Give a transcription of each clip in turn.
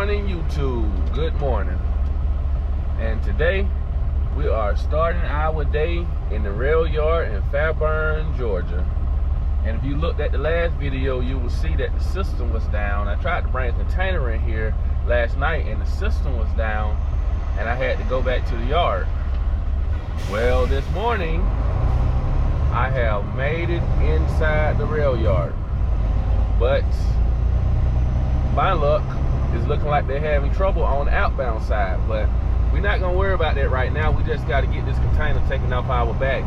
morning, YouTube. Good morning. And today we are starting our day in the rail yard in Fairburn, Georgia. And if you looked at the last video, you will see that the system was down. I tried to bring a container in here last night and the system was down and I had to go back to the yard. Well, this morning I have made it inside the rail yard, but by luck, it's looking like they're having trouble on the outbound side, but we're not gonna worry about that right now. We just got to get this container taken off our back,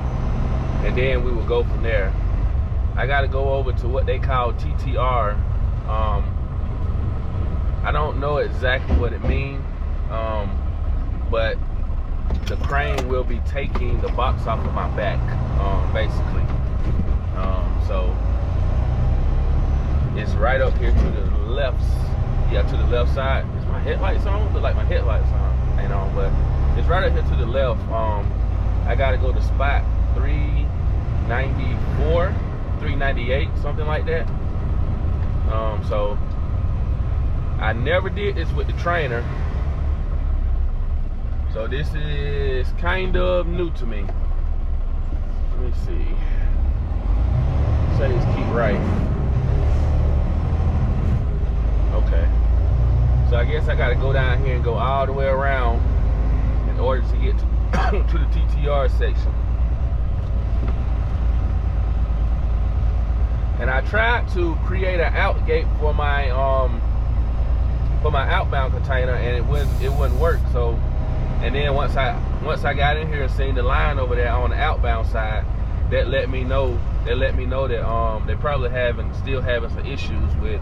and then we will go from there. I got to go over to what they call TTR. I don't know exactly what it means, but the crane will be taking the box off of my back, basically. So it's right up here to the left. Yeah, to the left side. Is my headlights on? Look like my headlights ain't on, but it's right up here to the left. I gotta go to spot 394, 398, something like that. So I never did this with the trainer, so this is kind of new to me. Let me see. Say it's keep right. Okay. So I guess I gotta go down here and go all the way around in order to get to, to the TTR section. And I tried to create an out gate for my outbound container, and it wouldn't work. So, and then once I got in here and seen the line over there on the outbound side, that let me know that they probably still having some issues with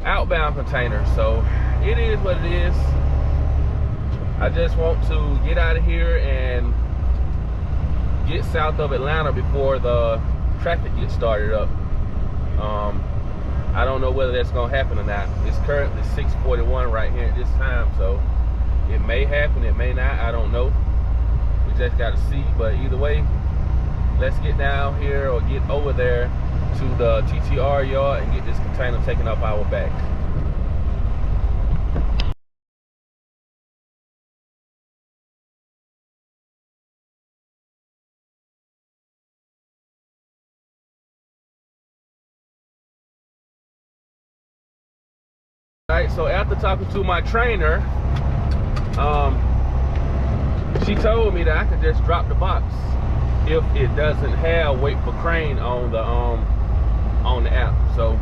outbound containers. So it is what it is. I just want to get out of here and get south of Atlanta before the traffic gets started up. I don't know whether that's gonna happen or not. It's currently 6:41 right here at this time, so it may happen, it may not, I don't know. We just gotta see, but either way, let's get down here or get over there to the TTR yard and get this container taken off our back. Alright, so after talking to my trainer, she told me that I could just drop the box if it doesn't have wait for crane on the app. So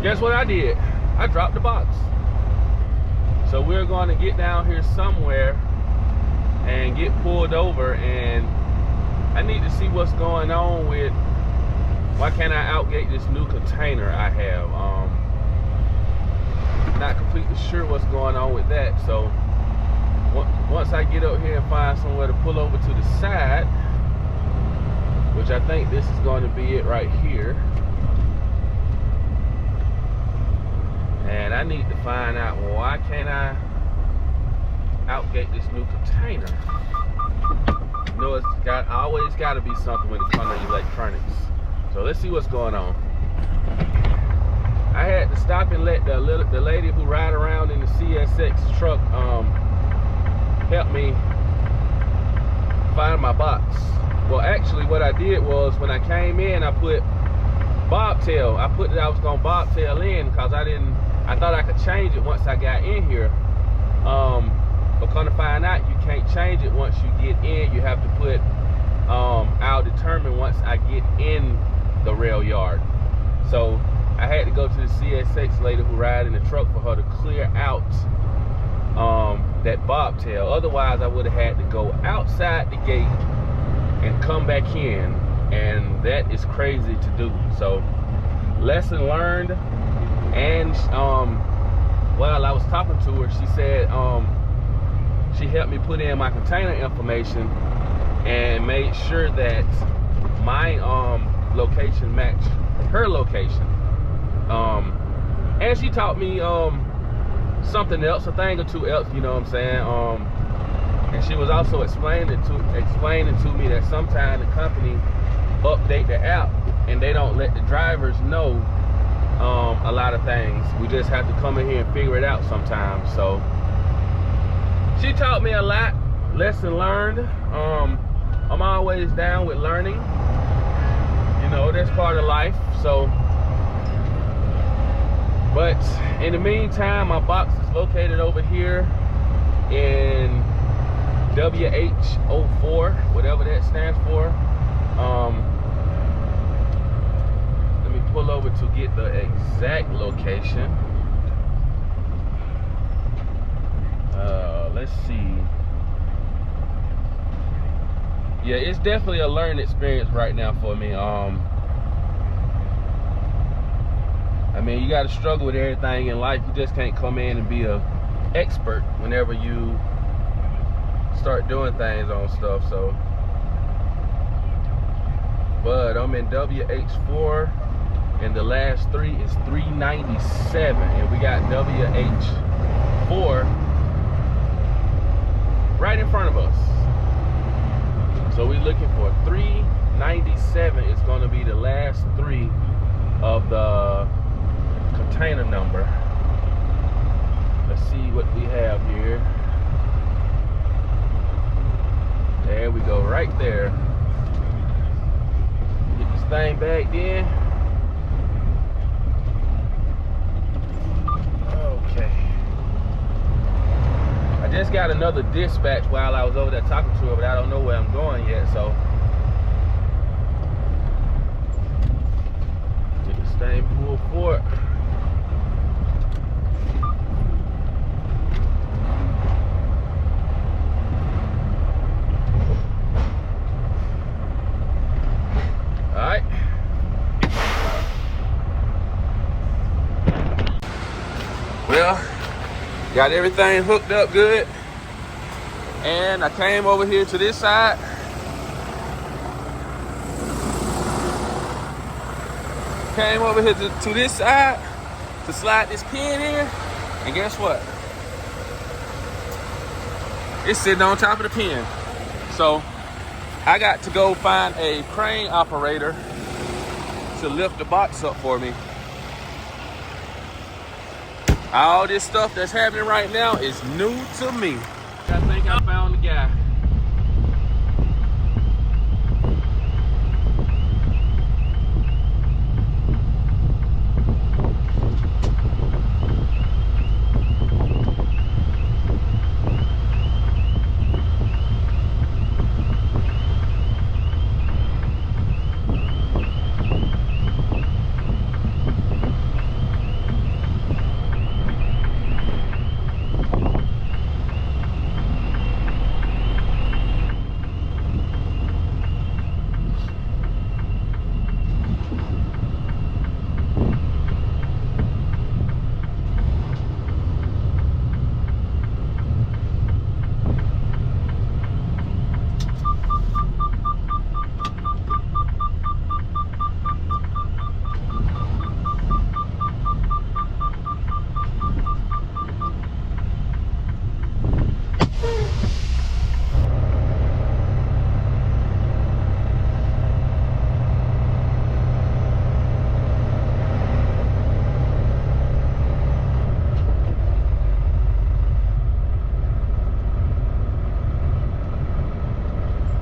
guess what I did? I dropped the box. So we're going to get down here somewhere and get pulled over, and I need to see what's going on with, why can't I outgate this new container I have? Not completely sure what's going on with that. So once I get up here and find somewhere to pull over to the side, which I think this is going to be it right here, and I need to find out why can't I outgate this new container. You know, it's always got to be something when it comes to electronics. So let's see what's going on. I had to stop and let the lady who ride around in the CSX truck help me find my box. Well, actually what I did was, when I came in, I put bobtail. I was gonna bobtail in because I thought I could change it once I got in here. But come to find out, you can't change it once you get in. You have to put I'll determine once I get in the rail yard. So I had to go to the CSX lady who ride in the truck for her to clear out that bobtail. Otherwise, I would have had to go outside the gate and come back in, and that is crazy to do. So lesson learned. And while I was talking to her, she said she helped me put in my container information and made sure that my location matched her location. And she taught me something else, a thing or two else, you know what I'm saying? And she was also explaining to me that sometimes the company update the app and they don't let the drivers know a lot of things. We just have to come in here and figure it out sometimes. So she taught me a lot, lesson learned. I'm always down with learning. You know, that's part of life. So, but in the meantime, my box is located over here in WH04, whatever that stands for. Let me pull over to get the exact location. Let's see. Yeah, it's definitely a learning experience right now for me. I mean, you got to struggle with everything in life. You just can't come in and be a expert whenever you start doing things on stuff. So, but I'm in WH4, and the last 3 is 397, and we got WH4 right in front of us. So we're looking for 397. It's going to be the last 3 of the container number. Let's see what we have here. There we go, right there. Get this thing back in. Okay. I just got another dispatch while I was over there talking to her, but I don't know where I'm going yet, so. Get this thing pulled forward. Alright. Well, got everything hooked up good, and I came over here to this side. Came over here to this side to slide this pin in, and guess what? It's sitting on top of the pin. So I got to go find a crane operator to lift the box up for me. All this stuff that's happening right now is new to me. I think I found the guy.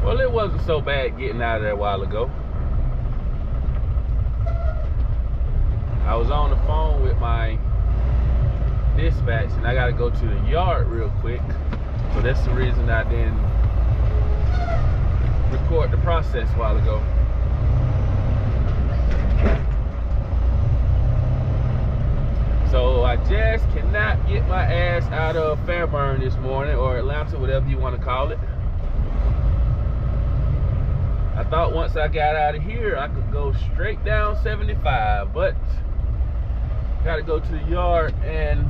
Well, it wasn't so bad getting out of there a while ago. I was on the phone with my dispatch, and I got to go to the yard real quick. So that's the reason I didn't record the process a while ago. So I just cannot get my ass out of Fairburn this morning, or Atlanta, whatever you want to call it. I thought once I got out of here, I could go straight down 75, but got to go to the yard and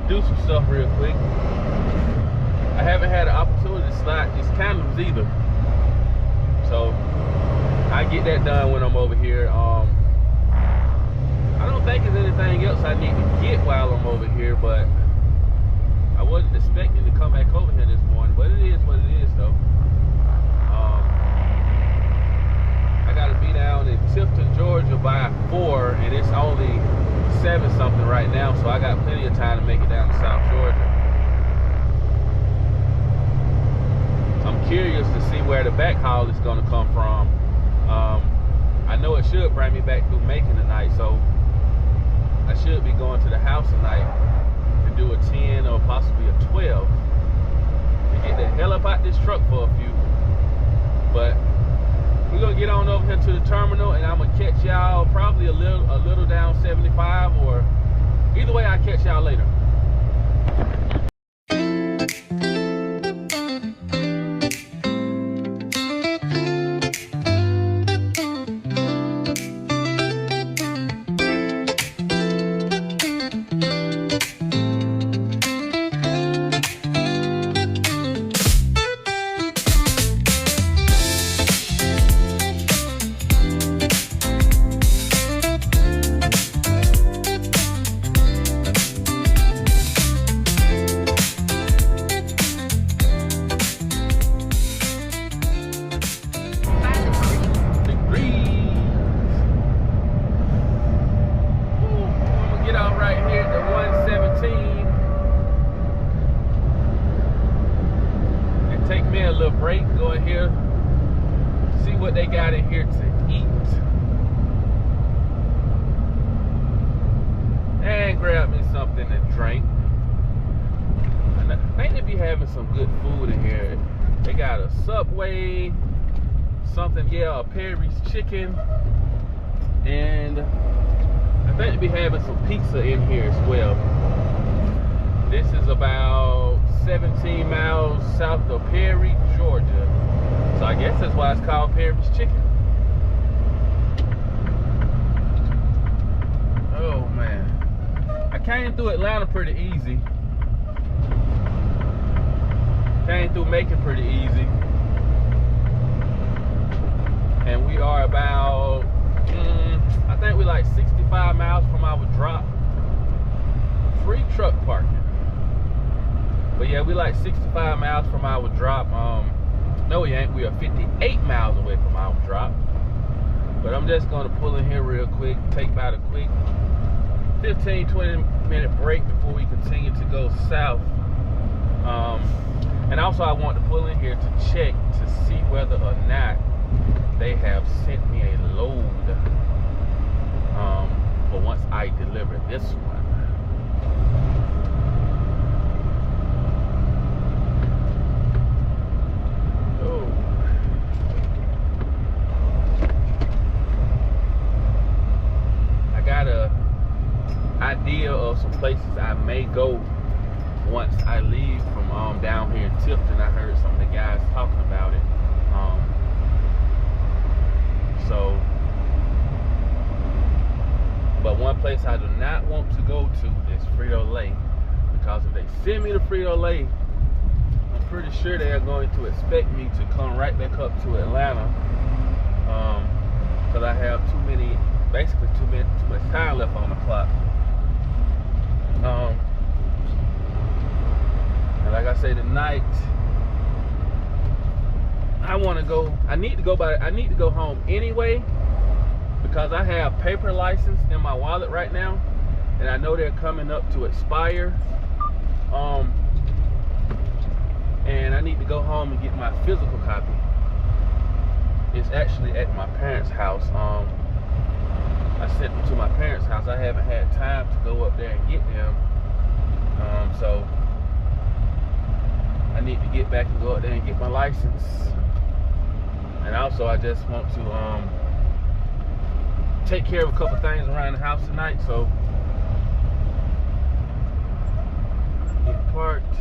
do some stuff real quick. I haven't had an opportunity to slide these candles either, so I get that done when I'm over here. I don't think there's anything else I need to get while I'm over here, but I wasn't expecting to come back over here this morning, but it is what it is though. I gotta be down in Tifton, Georgia by 4, and it's only where the back haul is gonna come from. I know it should bring me back through Macon tonight, so I should be going to the house tonight to do a 10 or possibly a 12 to get the hell up out this truck for a few. But we're gonna get on over here to the terminal, and I'm gonna catch y'all probably a little down 75, or either way, I'll catch y'all later. Break, go in here, see what they got in here to eat, and grab me something to drink. And I think they be having some good food in here. They got a Subway, something, yeah, a Perry's chicken, and I think they be having some pizza in here as well. This is about 17 miles south of Perry, Georgia. So I guess that's why it's called Perry's Chicken. Oh man. I came through Atlanta pretty easy. Came through Macon pretty easy. And we are about, I think we're like 65 miles from our drop. Free truck parking. But yeah, we like 65 miles from our drop. No, we ain't. We are 58 miles away from our drop. But I'm just gonna pull in here real quick, take about a quick 15-20 minute break before we continue to go south. And also I want to pull in here to check to see whether or not they have sent me a load for once I deliver this one. Idea of some places I may go once I leave from down here in Tifton. I heard some of the guys talking about it. But one place I do not want to go to is Frito-Lay, because if they send me to Frito-Lay, I'm pretty sure they are going to expect me to come right back up to Atlanta, because I have basically too much time left on the clock. And like I say, tonight I need to go home anyway, because I have paper license in my wallet right now, and I know they're coming up to expire. And I need to go home and get my physical copy. It's actually at my parents' house. I sent them to my parents' house. I haven't had time to go up there and get them. So I need to get back and go up there and get my license. And also I just want to take care of a couple things around the house tonight. So get parked.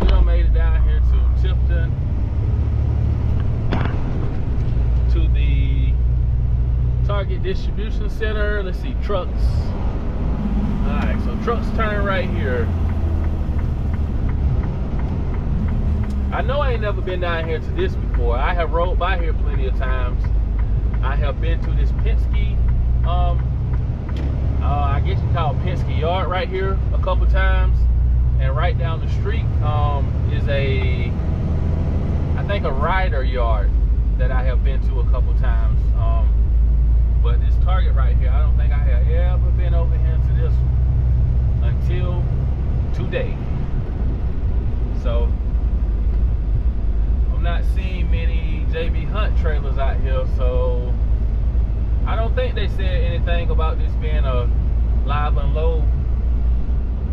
We done made it down here to Tifton, to the Target Distribution Center. Let's see, trucks. Alright, so trucks turn right here. I know I ain't never been down here to this before. I have rode by here plenty of times. I have been to this Penske, I guess you call it Penske Yard right here a couple times. And right down the street is I think a Ryder yard that I have been to a couple times. But this Target right here, I don't think I have ever been over here to this one until today. So I've not seen many JB Hunt trailers out here, so I don't think they said anything about this being a live unload.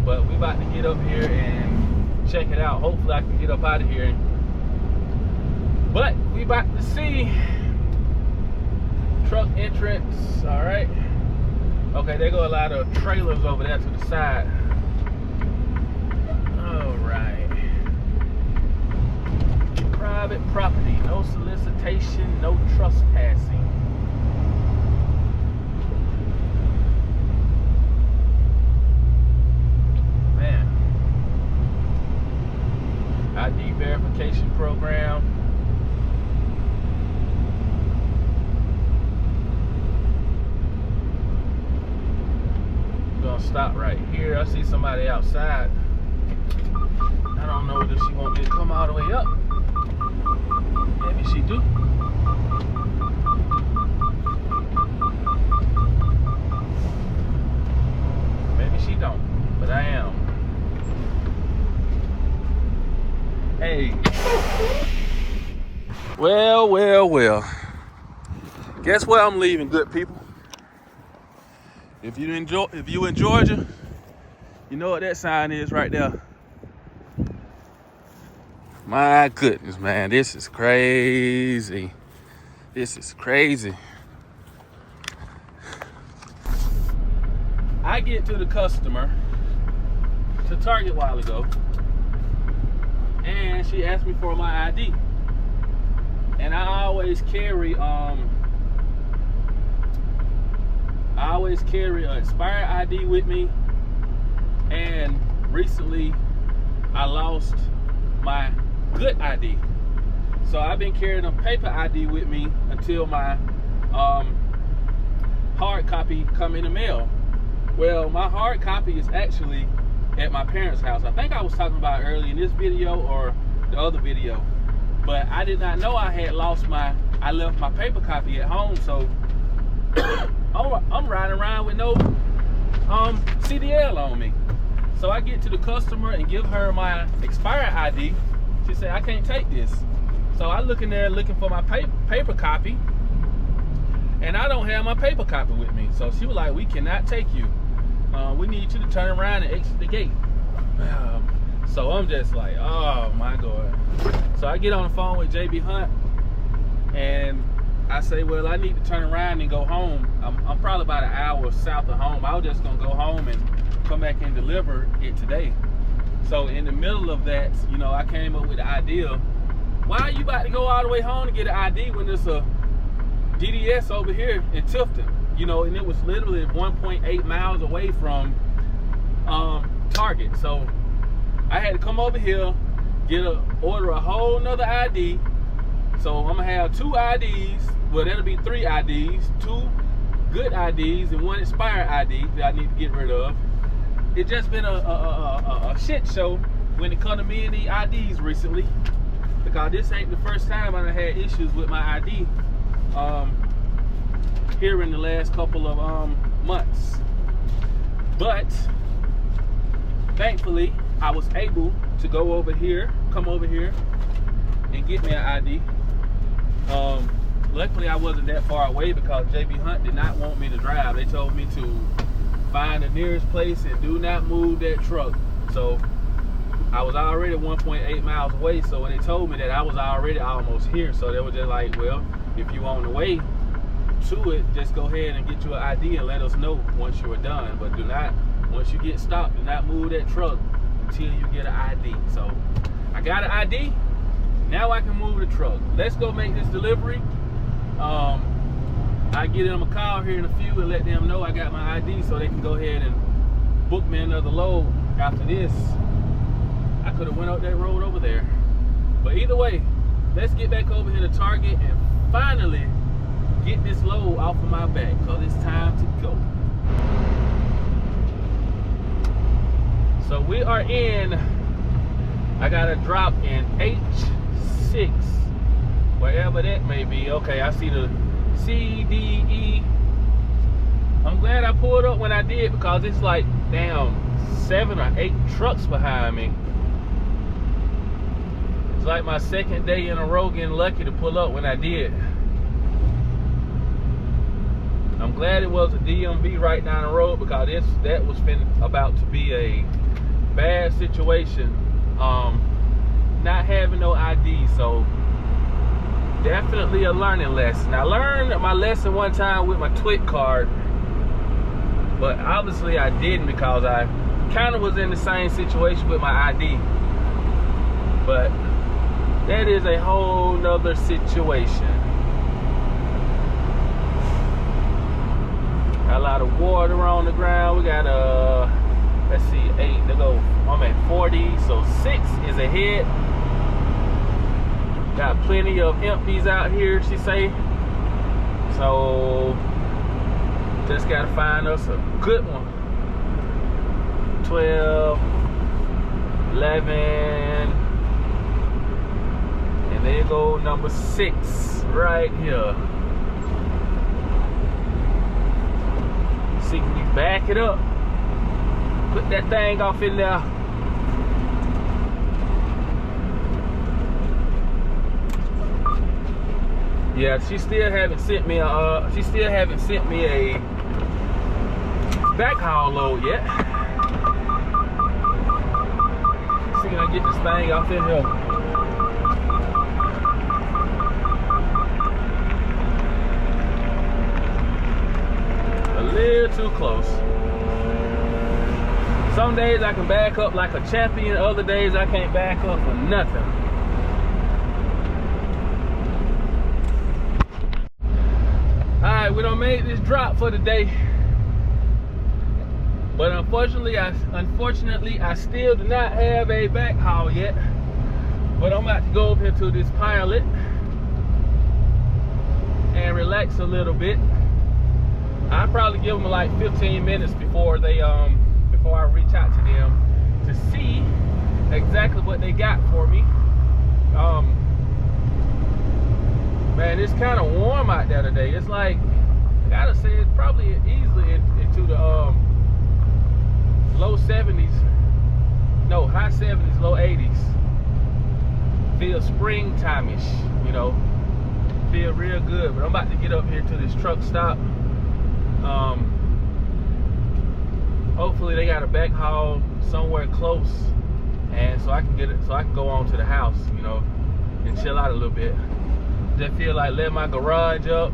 But we about to get up here and check it out. Hopefully I can get up out of here. But we about to see truck entrance. All right. Okay, there go a lot of trailers over there to the side. All right. Private property, no solicitation, no trespassing. Man. ID verification program. Gonna stop right here. I see somebody outside. I don't know if she want me to come all the way up. Maybe she do. Maybe she don't, but I am. Hey. Well. Guess where I'm leaving, good people? If you in Georgia, you know what that sign is right there. My goodness, man, this is crazy. This is crazy. I get to the customer to Target a while ago, and she asked me for my ID. And I always carry an expired ID with me, and recently I lost my good ID. So I've been carrying a paper ID with me until my hard copy come in the mail. Well, my hard copy is actually at my parents' house. I think I was talking about earlier in this video or the other video, but I did not know I had I left my paper copy at home. So I'm riding around with no CDL on me. So I get to the customer and give her my expired ID. She said, I can't take this. So I look in there looking for my paper copy, and I don't have my paper copy with me. So she was like, we cannot take you. We need you to turn around and exit the gate. So I'm just like, oh my God. So I get on the phone with JB Hunt, and I say, well, I need to turn around and go home. I'm probably about an hour south of home. I was just gonna go home and come back and deliver it today. So in the middle of that, you know, I came up with the idea, why are you about to go all the way home to get an ID when there's a DDS over here in Tifton? You know, and it was literally 1.8 miles away from Target. So I had to come over here, order a whole nother ID. So I'm gonna have 2 IDs. Well, that'll be 3 IDs, 2 good IDs and 1 expired ID that I need to get rid of. It's just been a shit show when it comes to me and the IDs recently, because this ain't the first time I've had issues with my ID here in the last couple of months. But thankfully, I was able to come over here and get me an ID. Luckily, I wasn't that far away because JB Hunt did not want me to drive. They told me to find the nearest place and do not move that truck. So I was already 1.8 miles away. So when they told me that, I was already almost here. So they were just like, well, if you on the way to it, just go ahead and get you an ID and let us know once you are done. But do not, once you get stopped, do not move that truck until you get an ID. So I got an ID. Now I can move the truck. Let's go make this delivery. I get them a call here in a few and let them know I got my ID so they can go ahead and book me another load after this. I could have went up that road over there. But either way, let's get back over here to Target and finally get this load off of my back, because it's time to go. So we are in, I got a drop in H6, wherever that may be. Okay, I see the CDE. I'm glad I pulled up when I did, because it's like, damn, 7 or 8 trucks behind me. There's like my second day in a row getting lucky to pull up when I did. I'm glad it was a DMV right down the road, because that was about to be a bad situation. Not having no ID, so definitely a learning lesson. I learned my lesson one time with my TWIC card, but obviously I didn't, because I kind of was in the same situation with my ID. But that is a whole nother situation. Got a lot of water on the ground. We got let's see, 8 to go. I'm at 40, so 6 is ahead. Got plenty of empties out here, she say. So just gotta find us a good one. 12, 11, and there go number 6 right here. See, can we back it up? Put that thing off in there. Yeah, she still haven't sent me a backhaul load yet. See, can I get this thing off in here? A little too close. Some days I can back up like a champion, other days I can't back up for nothing. Alright, we done made this drop for the day. But unfortunately, I still do not have a backhaul yet. But I'm about to go over here to this pilot and relax a little bit. I'll probably give them like 15 minutes before they before I reach out to them to see exactly what they got for me. Man, it's kind of warm out there today. It's like, I gotta say, it's probably easily into the low 70s, no, high 70s, low 80s. Feel springtime-ish, you know. Feel real good. But I'm about to get up here to this truck stop. Hopefully they got a backhaul somewhere close, and so I can get it, so I can go on to the house, you know, and chill out a little bit. Just feel like let my garage up,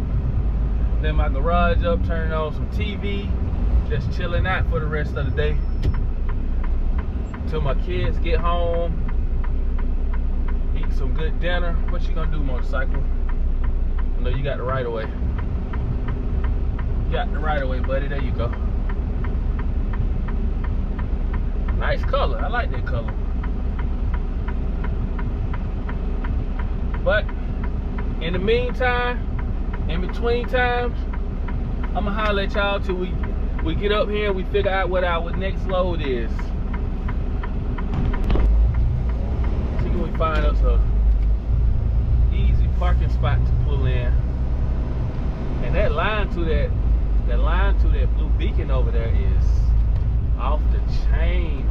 turning on some TV, just chilling out for the rest of the day till my kids get home, eat some good dinner. What you gonna do, motorcycle? I know you got the right of way. You got the right of way, buddy. There you go. Nice color. I like that color. But in the meantime, in between times, I'm gonna holler at y'all till we get up here and we figure out what our next load is. See, can we find us a easy parking spot to pull in. And that line to that blue beacon over there is off the chain.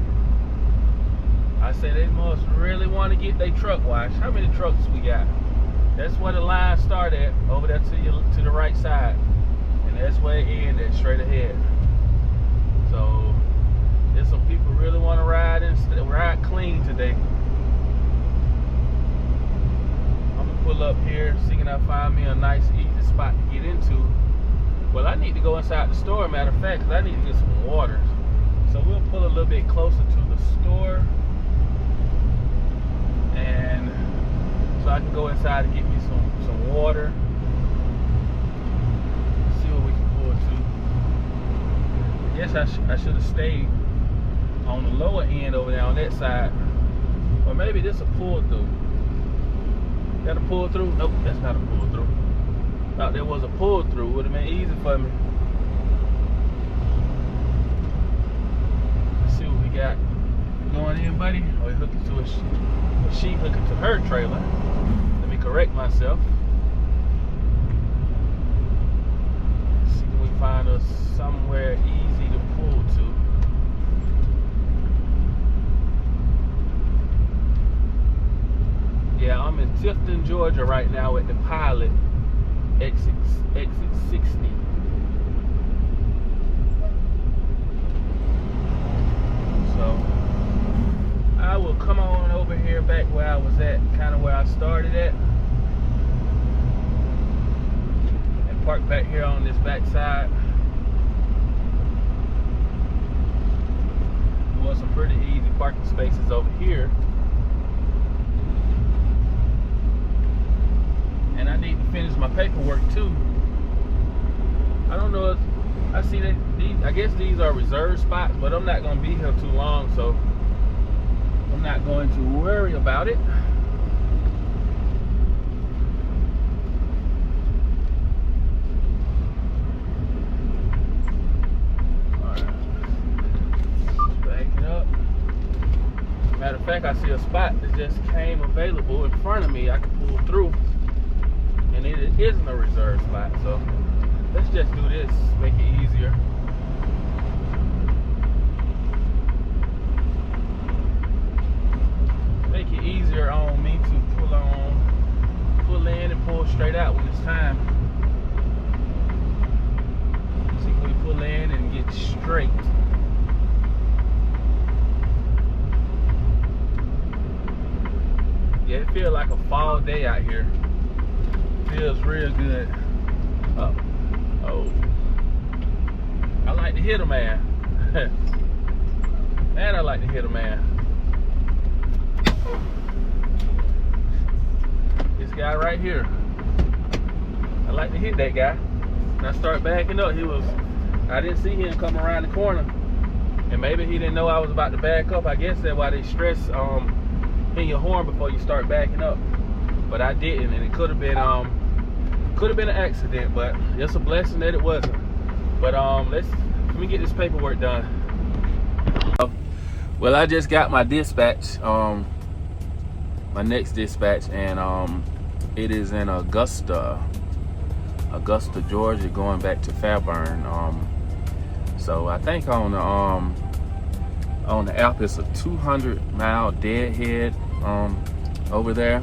I say they must really want to get their truck washed. How many trucks we got? That's where the line started at, over there to the right side. And that's where it ended, straight ahead. So there's some people really want to ride clean today. I'm gonna pull up here, see can I find me a nice easy spot to get into. Well, I need to go inside the store, matter of fact, because I need to get some water. So we'll pull a little bit closer to the store, and so I can go inside and get me some water. See what we can pull to. I guess I should have stayed on the lower end over there on that side. Or maybe this a pull through. Got a pull through? Nope, that's not a pull through. Thought there was a pull through. Would have been easy for me. Let's see what we got going in, buddy. Oh, he hooked it to she hooked it to her trailer. Let me correct myself. Let's see, can we find us somewhere easy to pull to? I'm in Tifton, Georgia right now at the Pilot exit 60. So I will come on over here back where I was at, kind of where I started at, and park back here on this back side. There was some pretty easy parking spaces over here. And I need to finish my paperwork too. I don't know if I see that these, I guess these are reserved spots, but I'm not going to be here too long, so I'm not going to worry about it. Alright. Back it up. Matter of fact, I see a spot that just came available in front of me. I can pull through. And it isn't a reserve spot, so let's just do this, make it easier. Make it easier on me to pull in and pull straight out when it's time. So we pull in and get straight. Yeah, it feels like a fall day out here. Feels real good. Oh, I like to hit a man. Man, I like to hit a man. This guy right here, I like to hit that guy. When I start backing up, I didn't see him come around the corner, and maybe he didn't know I was about to back up. I guess that's why they stress hitting your horn before you start backing up. But I didn't, and it could have been an accident, but it's a blessing that it wasn't. But let me get this paperwork done. Well, I just got my dispatch, my next dispatch, and it is in Augusta, Georgia, going back to Fairburn. So I think on the app it's a 200-mile deadhead over there.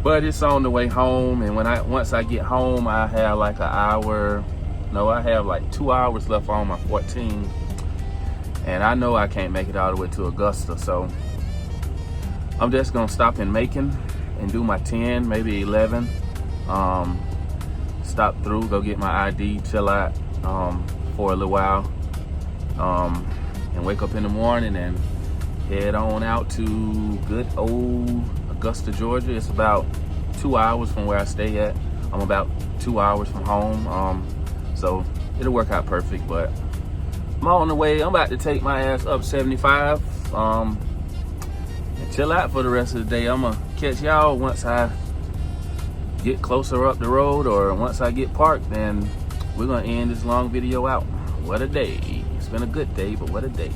But it's on the way home, and once I get home, I have like I have like 2 hours left on my 14, and I know I can't make it all the way to Augusta, so I'm just gonna stop in Macon and do my 10, maybe 11. Stop through, go get my ID, chill out for a little while, and wake up in the morning and head on out to good old Augusta, Georgia. It's about 2 hours from where I stay at. I'm about 2 hours from home, so it'll work out perfect. But I'm on the way. I'm about to take my ass up 75 and chill out for the rest of the day. I'm gonna catch y'all once I get closer up the road, or once I get parked, and we're gonna end this long video out. What a day. It's been a good day, but what a day.